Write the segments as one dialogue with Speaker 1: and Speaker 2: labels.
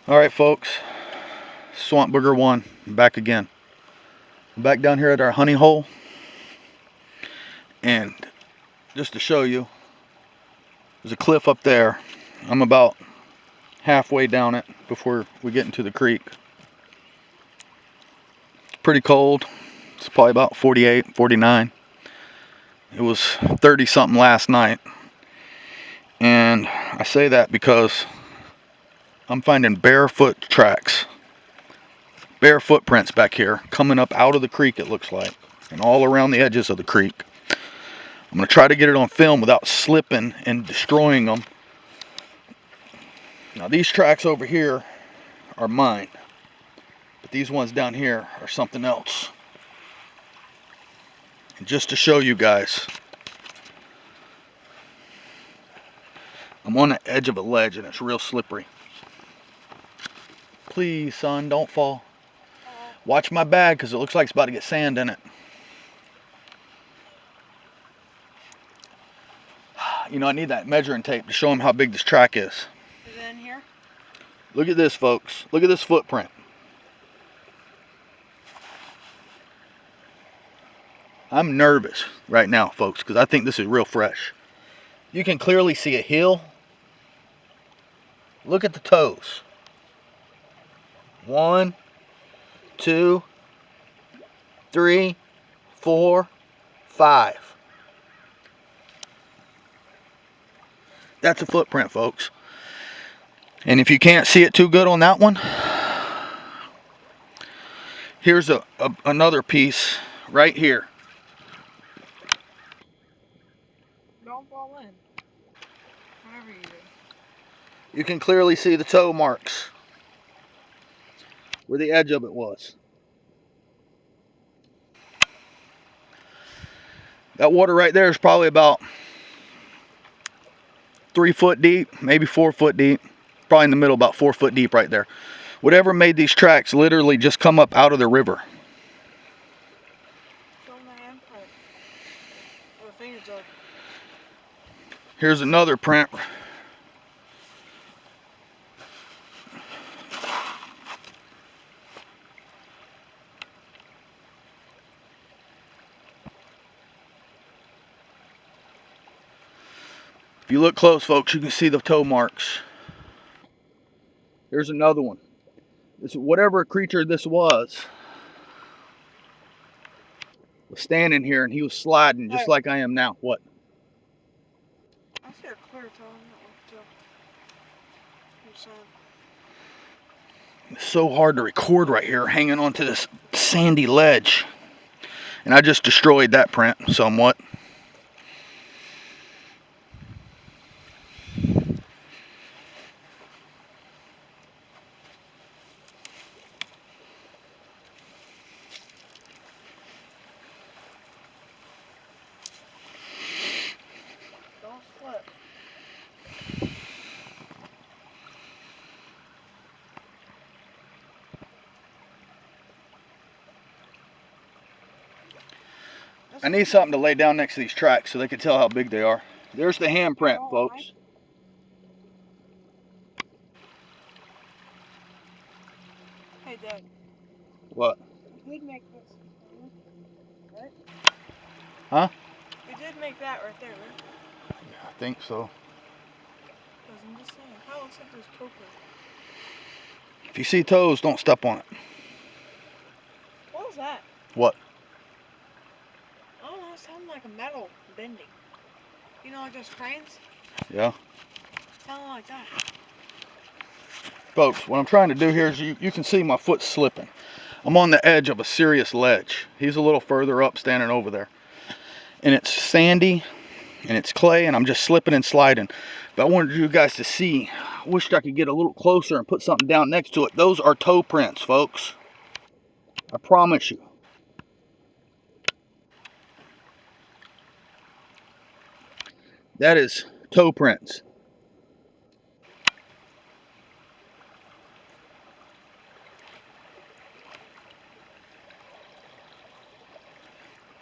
Speaker 1: Alright folks, Swamp Booger 1, back again. I'm back down here at our honey hole. And just to show you, there's a cliff up there. I'm about halfway down it before we get into the creek. It's pretty cold. It's probably about 48, 49. It was 30 something last night. And I say that because I'm finding barefoot tracks, bare footprints back here, coming up out of the creek it looks like, and all around the edges of the creek. I'm going to try to get it on film without slipping and destroying them. Now these tracks over here are mine, but these ones down here are something else. And just to show you guys, I'm on the edge of a ledge and it's real slippery. Please, son, don't fall. Watch my bag because it looks like it's about to get sand in it. You know, I need that measuring tape to show them how big this track is.
Speaker 2: Is it in here?
Speaker 1: Look at this, folks. Look at this footprint. I'm nervous right now, folks, because I think this is real fresh. You can clearly see a heel. Look at the toes. 1, 2, 3, 4, 5. That's a footprint, folks. And if you can't see it too good on that one, here's another piece right here.
Speaker 2: Don't fall in. Whatever you do.
Speaker 1: You can clearly see the toe marks where the edge of it was. That water right there is probably about 3 foot deep, maybe 4 foot deep. Probably in the middle, about 4 foot deep right there. Whatever made these tracks literally just come up out of the river.
Speaker 2: Show them the handprint. Or the fingertip.
Speaker 1: Here's another print. If you look close, folks, you can see the toe marks. Here's another one. This, whatever creature this was standing here and he was sliding just like I am now. What?
Speaker 2: I see a clear toe on that one too.
Speaker 1: It's so hard to record right here, hanging onto this sandy ledge. And I just destroyed that print somewhat.
Speaker 2: Don't slip.
Speaker 1: I need something to lay down next to these tracks so they can tell how big they are. There's the handprint, folks.
Speaker 2: Hey, Dad.
Speaker 1: What?
Speaker 2: We did make this. Right?
Speaker 1: Huh?
Speaker 2: We did make that right there, right?
Speaker 1: Yeah, I think so.
Speaker 2: Because I'm just saying, how looks like there's toe print?
Speaker 1: If you see toes, don't step on it.
Speaker 2: What was that?
Speaker 1: What?
Speaker 2: I don't know, it sounded like a metal bending. You know, like those cranes?
Speaker 1: Yeah.
Speaker 2: It sounded like that.
Speaker 1: Folks, what I'm trying to do here is you can see my foot slipping. I'm on the edge of a serious ledge. He's a little further up, standing over there. And it's sandy, and it's clay, and I'm just slipping and sliding. But I wanted you guys to see. I wished I could get a little closer and put something down next to it. Those are toe prints, folks. I promise you. That is toe prints.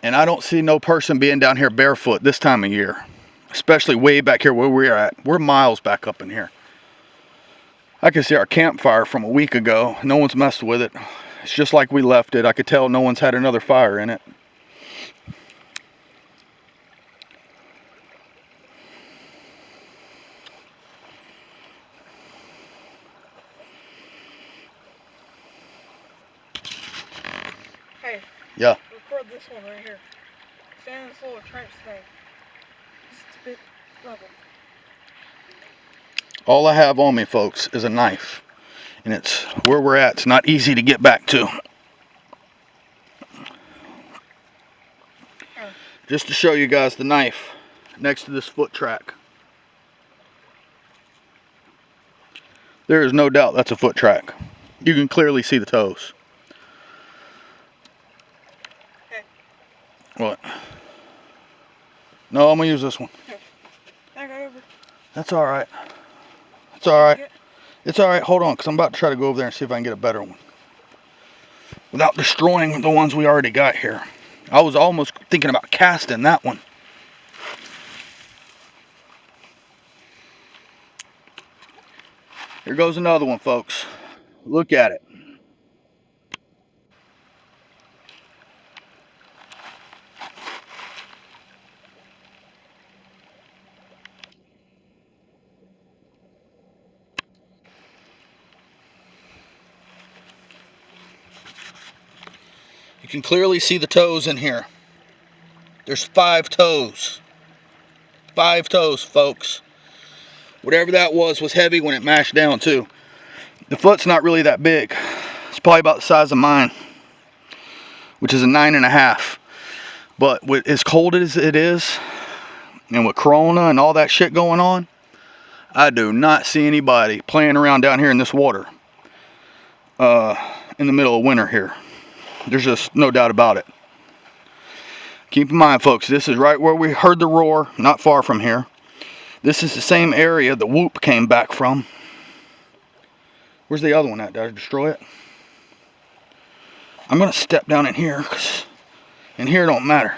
Speaker 1: And I don't see no person being down here barefoot this time of year. Especially way back here where we're at. We're miles back up in here. I can see our campfire from a week ago. No one's messed with it. It's just like we left it. I could tell no one's had another fire in it.
Speaker 2: Hey.
Speaker 1: Yeah.
Speaker 2: Record this one right here. Stand in this little trench thing. It's a bit level.
Speaker 1: All I have on me, folks, is a knife. And it's where we're at. It's not easy to get back to. Just to show you guys the knife next to this foot track. There is no doubt that's a foot track. You can clearly see the toes.
Speaker 2: Okay.
Speaker 1: What? No, I'm going to use this one.
Speaker 2: Here. I got over.
Speaker 1: That's alright. It's alright. It's alright. Hold on, because I'm about to try to go over there and see if I can get a better one. Without destroying the ones we already got here. I was almost thinking about casting that one. Here goes another one, folks. Look at it. You can clearly see the toes in here. There's 5 toes. 5 toes, folks. Whatever that was heavy when it mashed down too. The foot's not really that big. It's probably about the size of mine, which is a 9.5. But with as cold as it is, and with Corona and all that shit going on, I do not see anybody playing around down here in this water in the middle of winter here. There's just no doubt about it. Keep in mind, folks, this is right where we heard the roar, not far from here. This is the same area the whoop came back from. Where's the other one at? Did I destroy it? I'm going to step down in here, because in here it don't matter.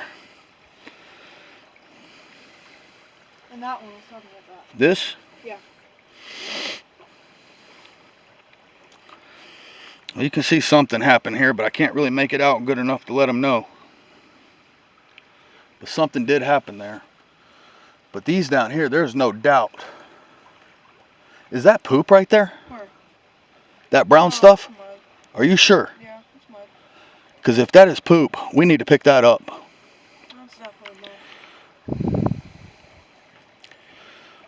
Speaker 2: And that one was talking about that.
Speaker 1: This?
Speaker 2: Yeah.
Speaker 1: Well, you can see something happen here, but I can't really make it out good enough to let them know. But something did happen there. But these down here, there's no doubt. Is that poop right there?
Speaker 2: Where?
Speaker 1: That brown stuff?
Speaker 2: Mud.
Speaker 1: Are you sure?
Speaker 2: Yeah, it's mud.
Speaker 1: Because if that is poop, we need to pick that up.
Speaker 2: That's definitely mud.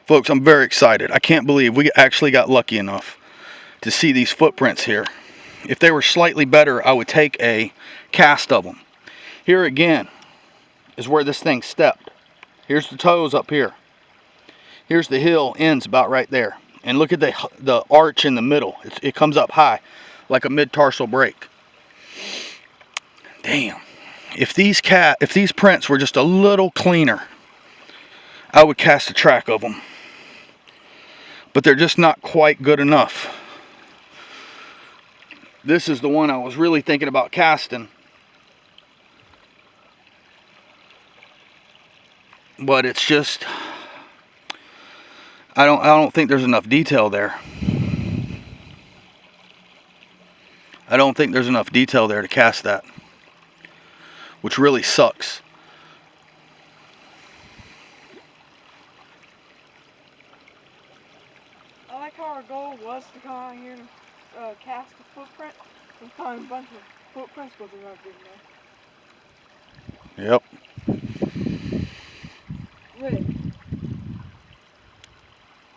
Speaker 1: Folks, I'm very excited. I can't believe we actually got lucky enough to see these footprints here. If they were slightly better, I would take a cast of them. Here again is where this thing stepped. Here's the toes up here. Here's the hill, ends about right there. And look at the arch in the middle. It comes up high, like a mid-tarsal break. Damn. If these prints were just a little cleaner, I would cast a track of them. But they're just not quite good enough. This is the one I was really thinking about casting. But it's just, I don't think there's enough detail there. I don't think there's enough detail there to cast that, which really sucks.
Speaker 2: I like how our goal was to come out here and cast a footprint and find a bunch of footprints, but they're not good enough.
Speaker 1: Yep.
Speaker 2: Really?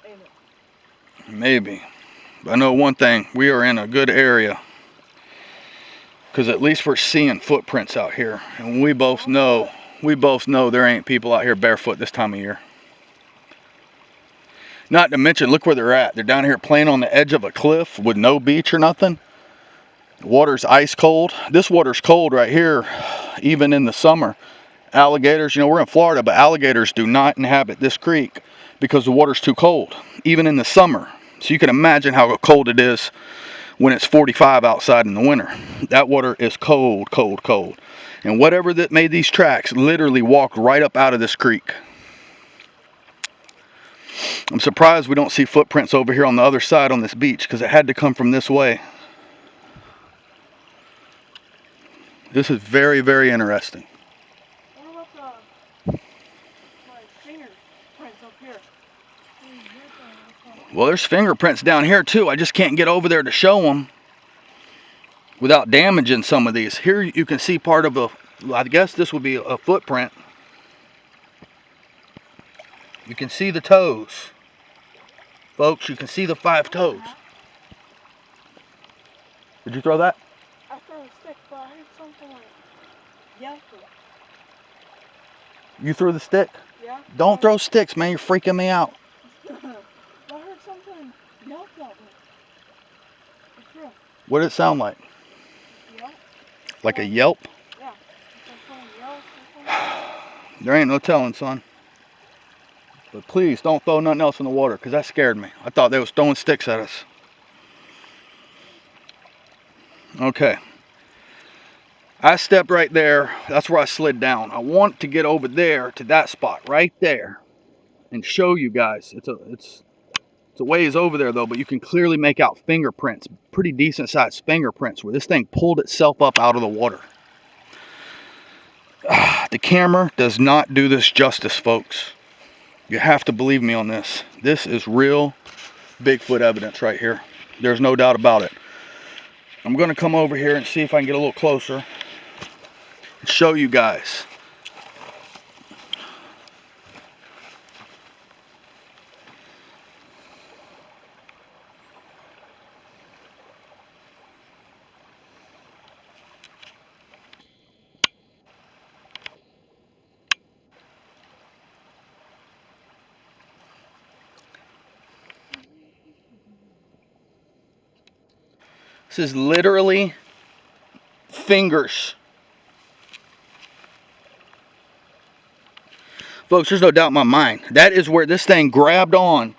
Speaker 2: Ain't it?
Speaker 1: Maybe. But I know one thing, we are in a good area. Because at least we're seeing footprints out here. And we both know there ain't people out here barefoot this time of year. Not to mention, look where they're at. They're down here playing on the edge of a cliff with no beach or nothing. The water's ice cold. This water's cold right here, even in the summer. Alligators, you know, we're in Florida, but alligators do not inhabit this creek because the water's too cold, even in the summer. So you can imagine how cold it is when it's 45 outside in the winter. That water is cold, cold, cold. And whatever that made these tracks literally walked right up out of this creek. I'm surprised we don't see footprints over here on the other side on this beach, because it had to come from this way. This is very, very interesting.
Speaker 2: What about my fingerprints up here?
Speaker 1: Well, there's fingerprints down here too. I just can't get over there to show them without damaging some of these. Here you can see part of a, I guess this would be a footprint. You can see the toes. Folks, you can see the 5 toes. Did you throw that?
Speaker 2: I threw a stick, but I heard something like yelping.
Speaker 1: You threw the stick?
Speaker 2: Yeah.
Speaker 1: Don't throw sticks, man. You're freaking me out.
Speaker 2: I heard something yelp at me. It's real.
Speaker 1: What did it sound like?
Speaker 2: Yelp?
Speaker 1: Like a yelp?
Speaker 2: Yeah. It's like someone yells or something.
Speaker 1: There ain't no telling, son. But please don't throw nothing else in the water, because that scared me. I thought they was throwing sticks at us. Okay. I stepped right there. That's where I slid down. I want to get over there to that spot right there and show you guys. It's a ways over there though, but you can clearly make out fingerprints, pretty decent sized fingerprints, where this thing pulled itself up out of the water. The camera does not do this justice, folks. You have to believe me on this. This is real Bigfoot evidence right here. There's no doubt about it. I'm going to come over here and see if I can get a little closer and show you guys. This is literally fingers. Folks, there's no doubt in my mind. That is where this thing grabbed on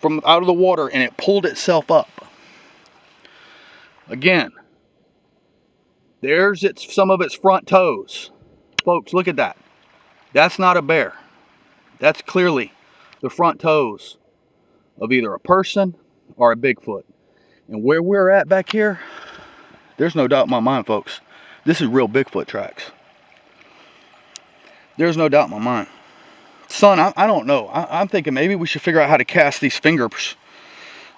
Speaker 1: from out of the water and it pulled itself up. Again, there's some of its front toes. Folks, look at that. That's not a bear. That's clearly the front toes of either a person or a Bigfoot. And where we're at back here, there's no doubt in my mind, folks. This is real Bigfoot tracks. There's no doubt in my mind. Son, I don't know. I'm thinking maybe we should figure out how to cast these fingers.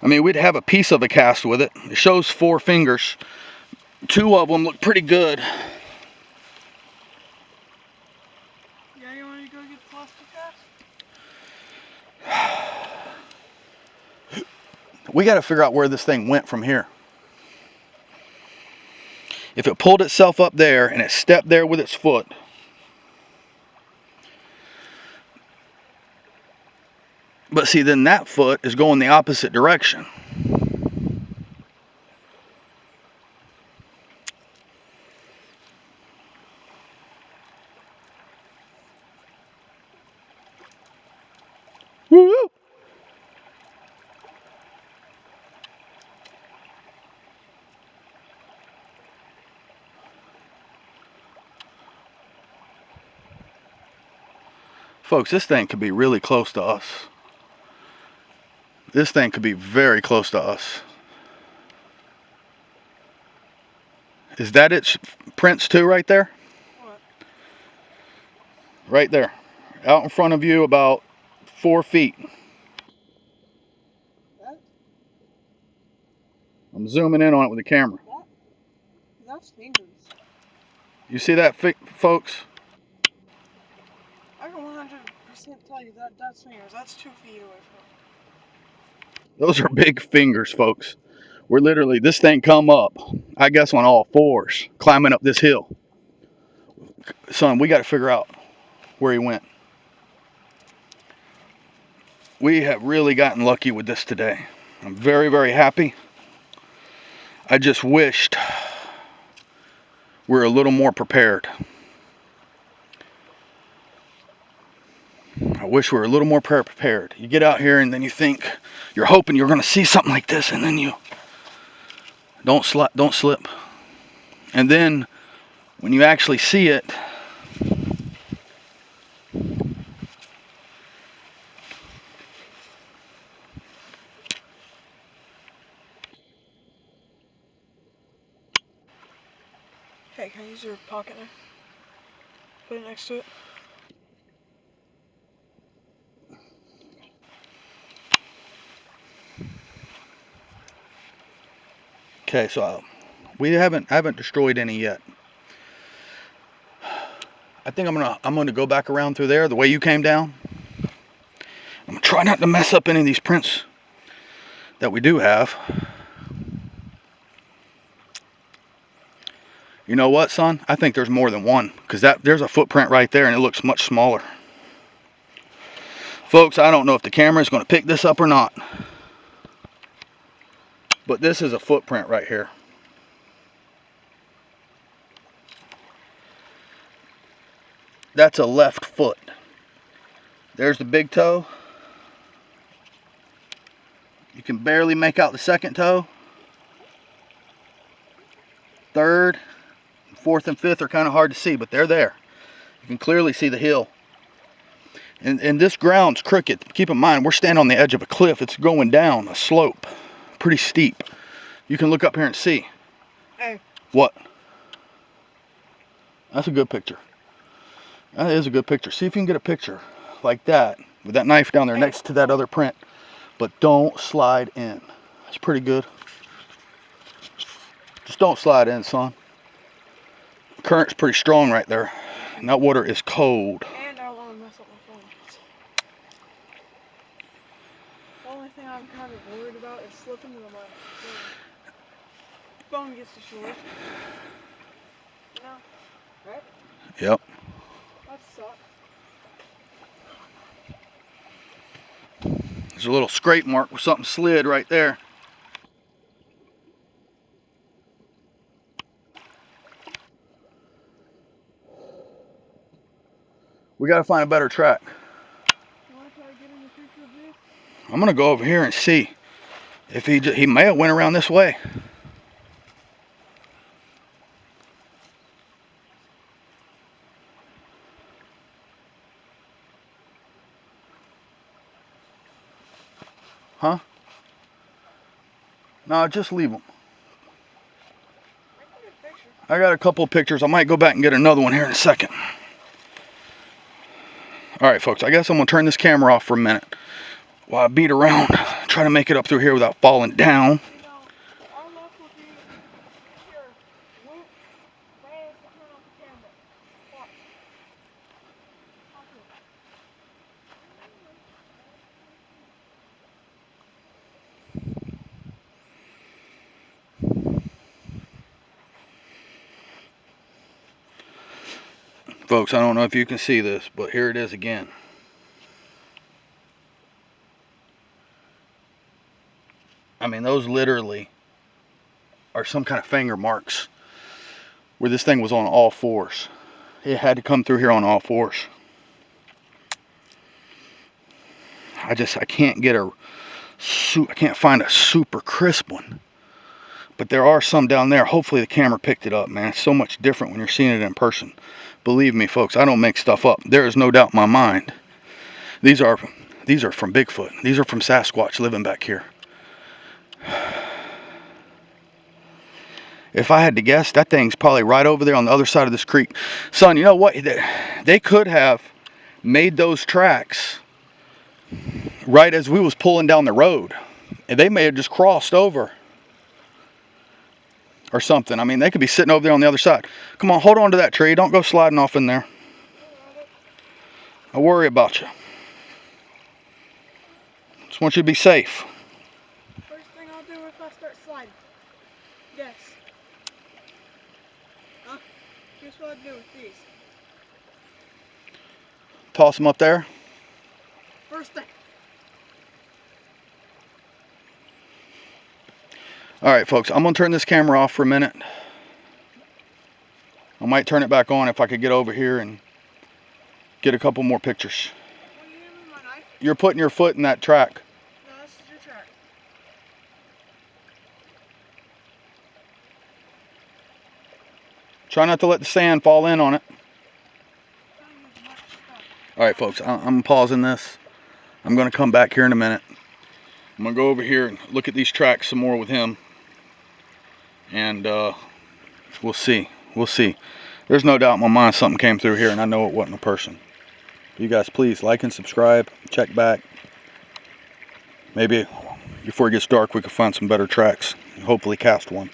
Speaker 1: I mean, we'd have a piece of a cast with it. It shows 4 fingers. 2 of them look pretty good.
Speaker 2: Yeah, you want to go get the plastic cast?
Speaker 1: We got to figure out where this thing went from here. If it pulled itself up there and it stepped there with its foot, but see, then that foot is going the opposite direction. Woo! Folks, this thing could be really close to us. This thing could be very close to us. Is that its prints too right there?
Speaker 2: What?
Speaker 1: Right there. Out in front of you about 4 feet.
Speaker 2: That?
Speaker 1: I'm zooming in on it with the camera.
Speaker 2: That's fingers.
Speaker 1: You see that, folks?
Speaker 2: I can 100% tell you that's fingers. That's 2 feet away from it.
Speaker 1: Those are big fingers, folks. We're literally, this thing come up, I guess on all 4s, climbing up this hill. Son, we got to figure out where he went. We have really gotten lucky with this today. I'm very, very happy. I just wished we were a little more prepared. I wish we were a little more prepared. You get out here and then you think, you're hoping you're going to see something like this, and then you don't slip. And then when you actually see it,
Speaker 2: Hey, can I use your pocket knife? Put it next to it.
Speaker 1: Okay, so I haven't destroyed any yet. I think I'm gonna go back around through there the way you came down. I'm gonna try not to mess up any of these prints that we do have. You know what, son? I think there's more than one, because there's a footprint right there and it looks much smaller. Folks, I don't know if the camera is going to pick this up or not, but this is a footprint right here. That's a left foot. There's the big toe. You can barely make out the second toe. Third, fourth, and fifth are kind of hard to see, but they're there. You can clearly see the heel. And this ground's crooked. Keep in mind, we're standing on the edge of a cliff. It's going down a slope, pretty steep. You can look up here and see.
Speaker 2: Hey.
Speaker 1: What? That's a good picture. That is a good picture. See if you can get a picture like that with that knife down there next to that other print. But don't slide in. That's pretty good. Just don't slide in, son. The current's pretty strong right there. And that water is cold.
Speaker 2: And I don't want to mess up my phone. The only thing I'm kind of worried about is slipping into my phone gets destroyed. You know? Right?
Speaker 1: Yep.
Speaker 2: That sucks.
Speaker 1: There's a little scrape mark where something slid right there. We got to find a better track.
Speaker 2: You want to try getting a picture of this?
Speaker 1: I'm going to go over here and see if he may have went around this way. Huh? No, just leave them. I got a couple of pictures. I might go back and get another one here in a second. Alright folks, I guess I'm going to turn this camera off for a minute while I beat around, try to make it up through here without falling down. Folks, I don't know if you can see this, but here it is again. I mean, those literally are some kind of finger marks where this thing was on all fours. It had to come through here on all fours. I can't get I can't find a super crisp one. But there are some down there. Hopefully the camera picked it up, man. It's so much different when you're seeing it in person. Believe me, folks, I don't make stuff up. There is no doubt in my mind. These are from Bigfoot. These are from Sasquatch living back here. If I had to guess, that thing's probably right over there on the other side of this creek. Son, you know what? They could have made those tracks right as we was pulling down the road. And they may have just crossed over or something. I mean, they could be sitting over there on the other side. Come on, hold on to that tree. Don't go sliding off in there. I worry about you. Just want you to be safe.
Speaker 2: First thing I'll do if I start sliding. Yes. Huh? Guess what I'd do with these?
Speaker 1: Toss them up there.
Speaker 2: First thing.
Speaker 1: Alright folks, I'm going to turn this camera off for a minute. I might turn it back on if I could get over here and get a couple more pictures.
Speaker 2: What are you doing with my knife?
Speaker 1: You're putting your foot in that track.
Speaker 2: No, this is your track.
Speaker 1: Try not to let the sand fall in on it. Alright folks, I'm pausing this. I'm going to come back here in a minute. I'm going to go over here and look at these tracks some more with him. And we'll see we'll see. There's no doubt in my mind something came through here, and I know it wasn't a person. You guys, please like and subscribe. Check back. Maybe before it gets dark, we can find some better tracks. Hopefully cast one.